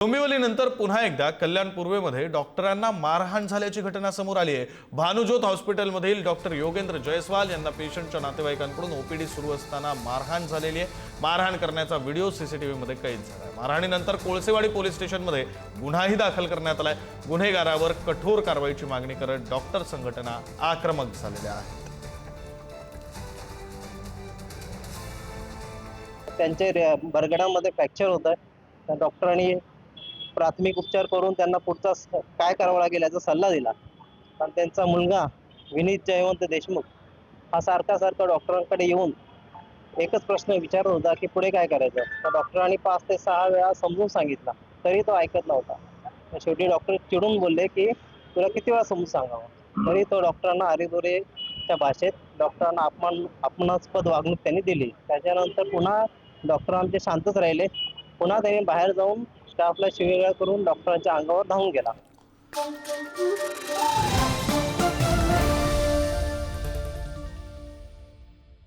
डोंबिवलीनंतर पुन्हा एकदा कल्याण पूर्वेमध्ये डॉक्टरांना मारहाण झाल्याची घटना समोर आली आहे। भानुज्योत हॉस्पिटलमधील डॉक्टर योगेंद्र जयस्वाल यांना पेशंटच्या नातेवाईकांकडून ओपीडी सुरू असताना मारहाण झालेली आहे। मारहाण करण्याचा व्हिडिओ सीसीटीव्हीमध्ये कैद झाला आहे। मारहाणीनंतर कोळसेवाडी पोलीस स्टेशनमध्ये गुन्हाही दाखल करण्यात आलाय। गुन्हेगारावर कठोर कारवाईची मागणी करत डॉक्टर संघटना आक्रमक झालेल्या आहेत। त्यांचे बरगड्यामध्ये फ्रॅक्चर होत आहे। डॉक्टरांनी प्राथमिक उपचार करून त्यांना पुढचा काय करावं लागेल याचा सल्ला दिला। पण त्यांचा मुलगा विनीत जयवंत देशमुख हा सारखा डॉक्टरांकडे येऊन एकच प्रश्न विचारत होता की पुढे काय करायचं। तर डॉक्टरांनी 5 ते 6 वेळा समजून सांगितलं तरी तो ऐकत नव्हता। शेवटी डॉक्टर चिडून बोलले की तुला किती वेळा समजून सांगावं। तरी तो डॉक्टरांना अरेदोरेच्या भाषेत डॉक्टरांना अपमानास्पद वागणूक त्यांनी दिली। त्याच्यानंतर पुन्हा डॉक्टर आमचे शांतच राहिले। पुन्हा त्यांनी बाहेर जाऊन स्टाफला शिवीगाळ करून डॉक्टरांच्या अंगावर धावून गेला।